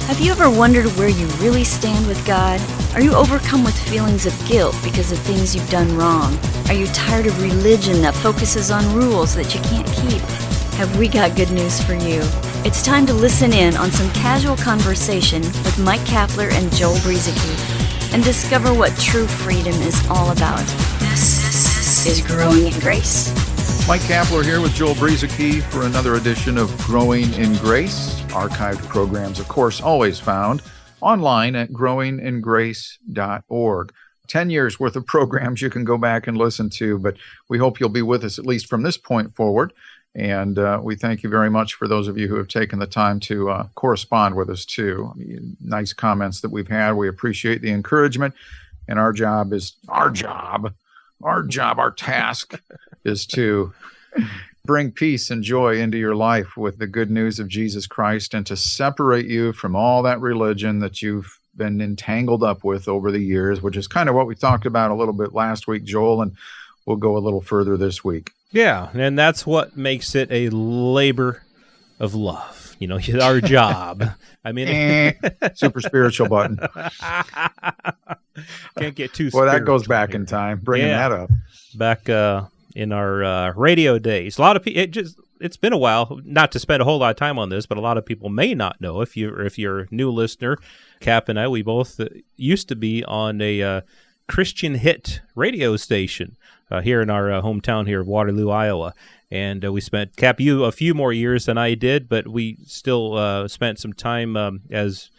Have you ever wondered where you really stand with God? Are you overcome with feelings of guilt because of things you've done wrong? Are you tired of religion that focuses on rules that you can't keep? Have we got good news for you? It's time to listen in on some casual conversation with Mike Kapler and Joel Brueseke and discover what true freedom is all about. This is Growing in Grace. Mike Kapler here with Joel Brueseke for another edition of Growing in Grace. Archived programs, of course, always found online at growingingrace.org. 10 years worth of programs you can go back and listen to, but we hope you'll be with us at least from this point forward. And we thank you very much for those of you who have taken the time to correspond with us, too. Nice comments that we've had. We appreciate the encouragement. And our task is to bring peace and joy into your life with the good news of Jesus Christ and to separate you from all that religion that you've been entangled up with over the years, which is kind of what we talked about a little bit last week, Joel, and we'll go a little further this week. Yeah, and that's what makes it a labor of love. You know, our job. I mean, super spiritual button. Can't get too well, spiritual. That goes back in time, bringing that up. Back in our radio days. A lot of people, it's been a while, not to spend a whole lot of time on this, but a lot of people may not know. If you're a new listener, Cap and I, we both used to be on a Christian hit radio station here in our hometown here of Waterloo, Iowa. And we spent, Cap, you a few more years than I did, but we still spent some time as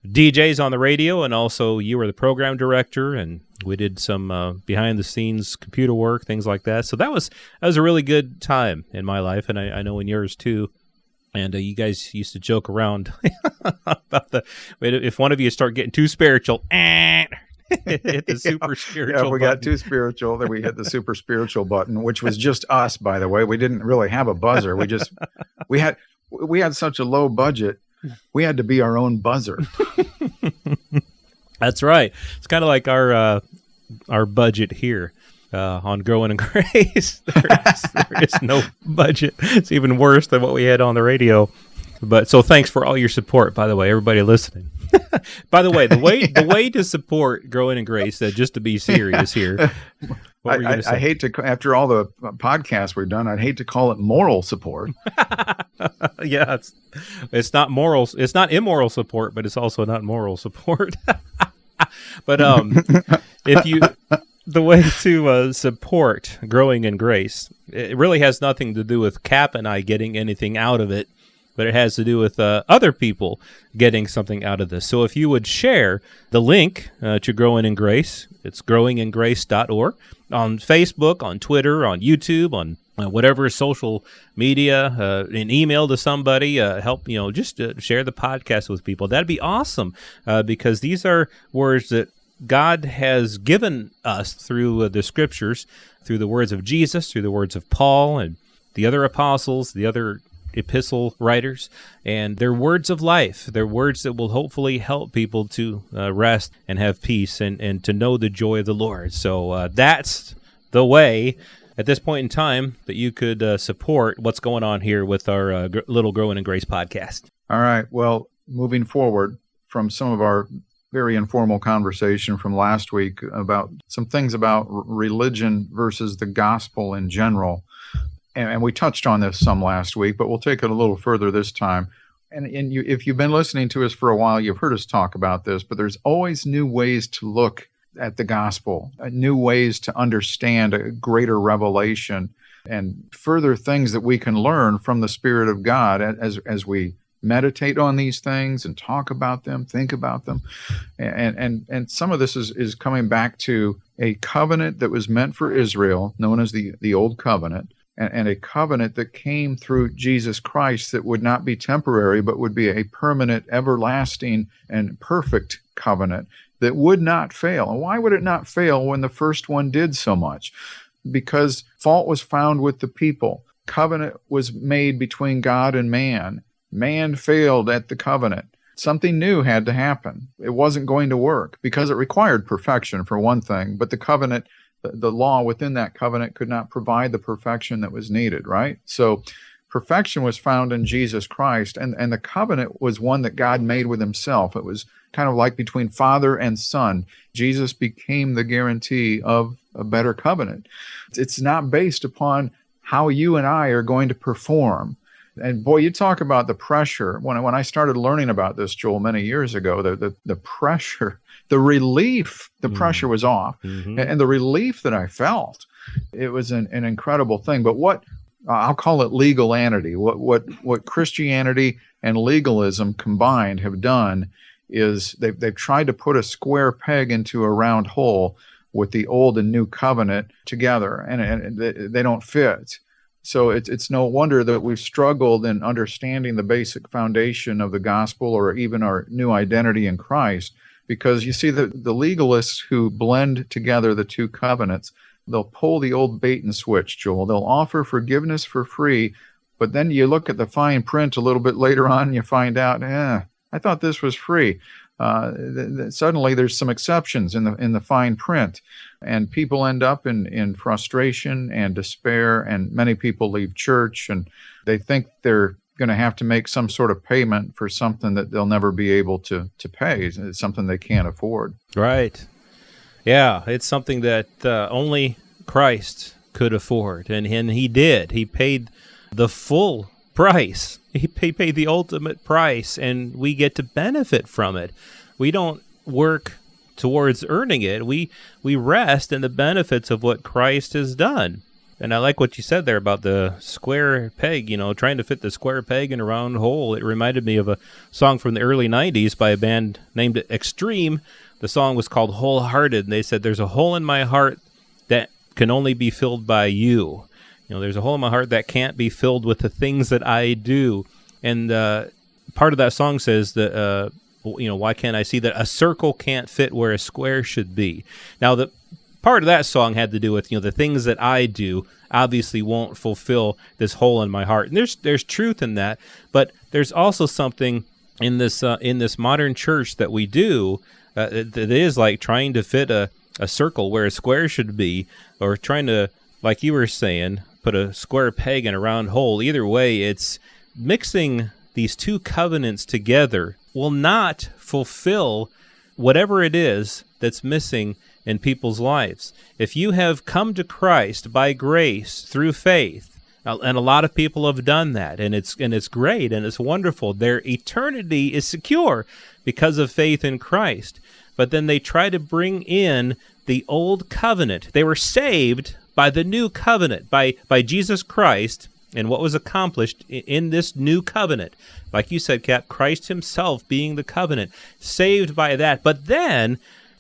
DJs on the radio, and also you were the program director, and we did some behind-the-scenes computer work, things like that. So that was a really good time in my life, and I know in yours too. And you guys used to joke around about if one of you start getting too spiritual, hit the super spiritual. Yeah, if we got too spiritual, then we hit the super spiritual button, which was just us, by the way. We didn't really have a buzzer. We had such a low budget. We had to be our own buzzer. That's right. It's kind of like our budget here on Growing in Grace. There is no budget. It's even worse than what we had on the radio. But so thanks for all your support, by the way, everybody listening. By the way, the way to support Growing in Grace, just to be serious here. I hate to, after all the podcasts we've done, I'd hate to call it moral support. Yeah, it's not moral. It's not immoral support, but it's also not moral support. But the way to support Growing in Grace, it really has nothing to do with Cap and I getting anything out of it, but it has to do with other people getting something out of this. So if you would share the link to Growing in Grace, it's growingingrace.org, on Facebook, on Twitter, on YouTube, on whatever social media, an email to somebody, help, just share the podcast with people. That'd be awesome, because these are words that God has given us through the scriptures, through the words of Jesus, through the words of Paul and the other apostles, the other epistle writers, and they're words of life. They're words that will hopefully help people to rest and have peace and to know the joy of the Lord. So that's the way at this point in time that you could support what's going on here with our little Growing in Grace podcast. All right. Well, moving forward from some of our very informal conversation from last week about some things about religion versus the gospel in general. And we touched on this some last week, but we'll take it a little further this time. And if you've been listening to us for a while, you've heard us talk about this, but there's always new ways to look at the gospel, new ways to understand a greater revelation and further things that we can learn from the Spirit of God as we meditate on these things and talk about them, think about them. And some of this is coming back to a covenant that was meant for Israel, known as the Old Covenant, and a covenant that came through Jesus Christ that would not be temporary, but would be a permanent, everlasting, and perfect covenant that would not fail. And why would it not fail when the first one did so much? Because fault was found with the people. Covenant was made between God and man. Man failed at the covenant. Something new had to happen. It wasn't going to work because it required perfection, for one thing, but the covenant, the law within that covenant could not provide the perfection that was needed, right? So perfection was found in Jesus Christ, and the covenant was one that God made with himself. It was kind of like between Father and Son. Jesus became the guarantee of a better covenant. It's not based upon how you and I are going to perform. And boy, you talk about the pressure. When I started learning about this, Joel, many years ago, the pressure, the relief, the pressure was off. And the relief that I felt, it was an incredible thing. But what I'll call it legalanity, what Christianity and legalism combined have done is they've tried to put a square peg into a round hole with the old and new covenant together, and they don't fit. So it's no wonder that we've struggled in understanding the basic foundation of the gospel or even our new identity in Christ, because you see the legalists who blend together the two covenants, they'll pull the old bait and switch, Joel. They'll offer forgiveness for free, but then you look at the fine print a little bit later on and you find out, I thought this was free. Suddenly there's some exceptions in the fine print, and people end up in frustration and despair, and many people leave church and they think they're going to have to make some sort of payment for something that they'll never be able to pay. It's something they can't afford. Right. Yeah, it's something that only Christ could afford, and he did. He paid the full price. He paid the ultimate price, and we get to benefit from it. We don't work towards earning it. We rest in the benefits of what Christ has done. And I like what you said there about the square peg, trying to fit the square peg in a round hole. It reminded me of a song from the early 90s by a band named Extreme. The song was called Wholehearted, and they said, "There's a hole in my heart that can only be filled by you." There's a hole in my heart that can't be filled with the things that I do. And part of that song says that, why can't I see that a circle can't fit where a square should be? Now, the part of that song had to do with, the things that I do obviously won't fulfill this hole in my heart. And there's truth in that, but there's also something in this modern church that we do that is like trying to fit a circle where a square should be, or trying to, like you were saying, put a square peg in a round hole. Either way, it's mixing these two covenants together will not fulfill whatever it is that's missing in people's lives. If you have come to Christ by grace through faith, and a lot of people have done that, and it's great and it's wonderful. Their eternity is secure because of faith in Christ. But then they try to bring in the old covenant. They were saved by the new covenant, by Jesus Christ, and what was accomplished in this new covenant. Like you said, Cap, Christ himself being the covenant, saved by that. But then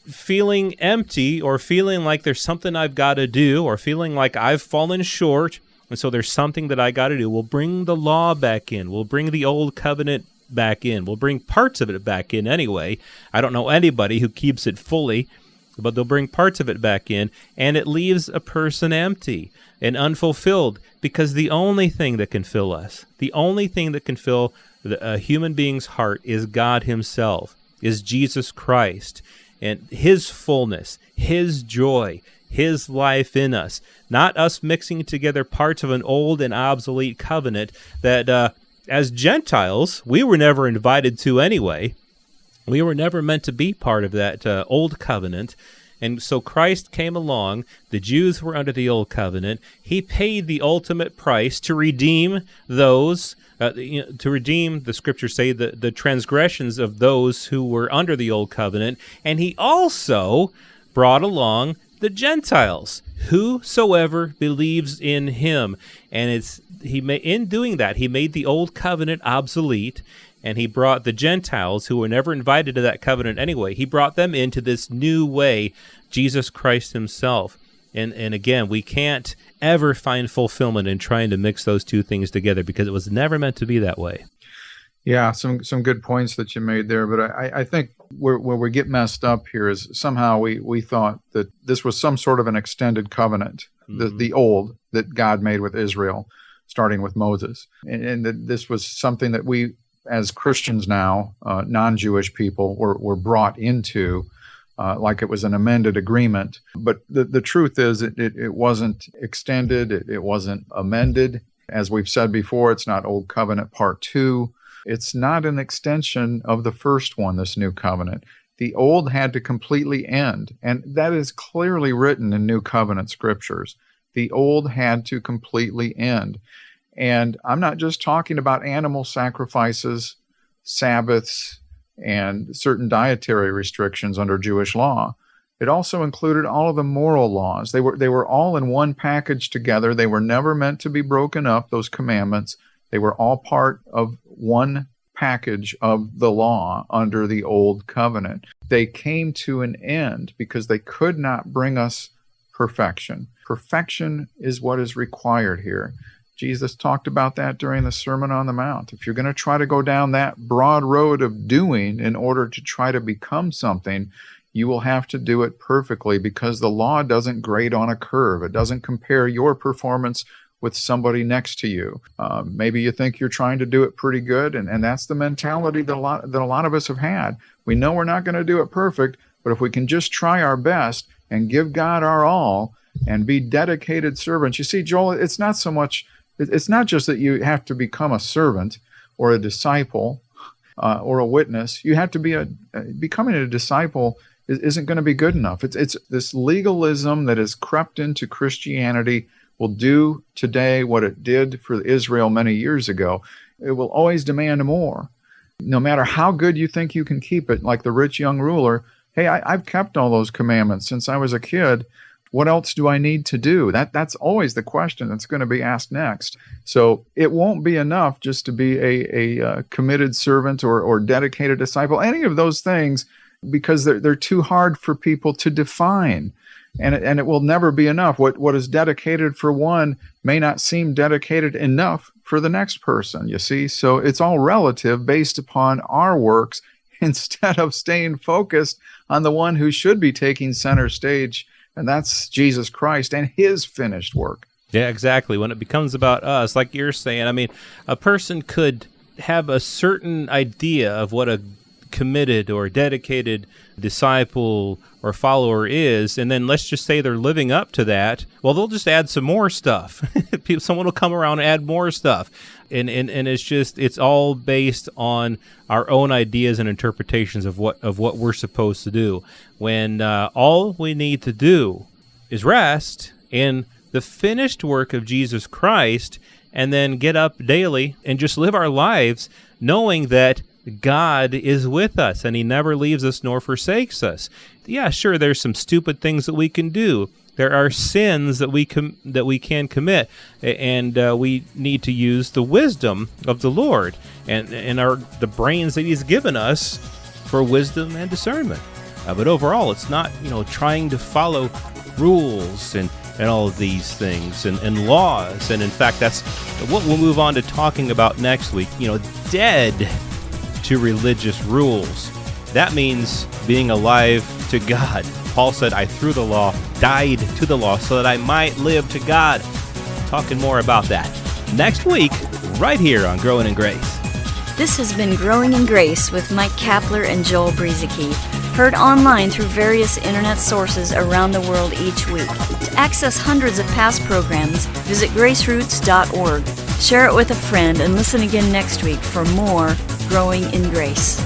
feeling empty, or feeling like there's something I've got to do, or feeling like I've fallen short, and so there's something that I got to do. We'll bring the law back in. We'll bring the old covenant back in. We'll bring parts of it back in anyway. I don't know anybody who keeps it fully, but they'll bring parts of it back in, and it leaves a person empty and unfulfilled, because the only thing that can fill us, the only thing that can fill a human being's heart is God himself, is Jesus Christ, and his fullness, his joy, his life in us, not us mixing together parts of an old and obsolete covenant that as Gentiles, we were never invited to anyway. We were never meant to be part of that old covenant. And so Christ came along. The Jews were under the old covenant. He paid the ultimate price to redeem those, to redeem, the scriptures say, the transgressions of those who were under the old covenant. And he also brought along the Gentiles, whosoever believes in him. And in doing that, he made the old covenant obsolete. And he brought the Gentiles, who were never invited to that covenant anyway, he brought them into this new way, Jesus Christ himself. And again, we can't ever find fulfillment in trying to mix those two things together, because it was never meant to be that way. Yeah, some good points that you made there. But I think where we get messed up here is somehow we thought that this was some sort of an extended covenant, the old that God made with Israel, starting with Moses. And that this was something that we, as Christians now, non-Jewish people, were brought into, like it was an amended agreement. But the truth is, it wasn't extended, it wasn't amended. As we've said before, it's not Old Covenant Part 2. It's not an extension of the first one, this new covenant. The old had to completely end, and that is clearly written in New Covenant scriptures. The old had to completely end. And I'm not just talking about animal sacrifices, Sabbaths, and certain dietary restrictions under Jewish law. It also included all of the moral laws. They were all in one package together. They were never meant to be broken up, those commandments. They were all part of one package of the law under the Old Covenant. They came to an end because they could not bring us perfection. Perfection is what is required here. Jesus talked about that during the Sermon on the Mount. If you're going to try to go down that broad road of doing in order to try to become something, you will have to do it perfectly, because the law doesn't grade on a curve. It doesn't compare your performance with somebody next to you. Maybe you think you're trying to do it pretty good, and that's the mentality that a lot of us have had. We know we're not going to do it perfect, but if we can just try our best and give God our all and be dedicated servants. You see, Joel, it's not just that you have to become a servant or a disciple or a witness. You have to be becoming a disciple isn't going to be good enough. It's this legalism that has crept into Christianity will do today what it did for Israel many years ago. It will always demand more. No matter how good you think you can keep it, like the rich young ruler, hey, I've kept all those commandments since I was a kid. What else do I need to do? That's always the question that's going to be asked next. So it won't be enough just to be a committed servant or dedicated disciple, any of those things, because they're too hard for people to define. And it will never be enough. What is dedicated for one may not seem dedicated enough for the next person, you see? So it's all relative based upon our works instead of staying focused on the one who should be taking center stage, and that's Jesus Christ and his finished work. Yeah, exactly. When it becomes about us, like you're saying, I mean, a person could have a certain idea of what a committed or dedicated disciple or follower is, and then let's just say they're living up to that. Well, they'll just add some more stuff. Someone will come around and add more stuff, and it's all based on our own ideas and interpretations of what we're supposed to do, when all we need to do is rest in the finished work of Jesus Christ, and then get up daily and just live our lives knowing that God is with us, and he never leaves us nor forsakes us. Yeah, sure, there's some stupid things that we can do. There are sins that we can commit, and we need to use the wisdom of the Lord and the brains that he's given us for wisdom and discernment. But overall, it's not trying to follow rules and all of these things and laws. And in fact, that's what we'll move on to talking about next week. Dead to religious rules. That means being alive to God. Paul said, I through the law died to the law so that I might live to God. Talking more about that next week, right here on Growing in Grace. This has been Growing in Grace with Mike Kapler and Joel Brizicki, heard online through various internet sources around the world each week. To access hundreds of past programs, visit graceroots.org. Share it with a friend and listen again next week for more Growing in Grace.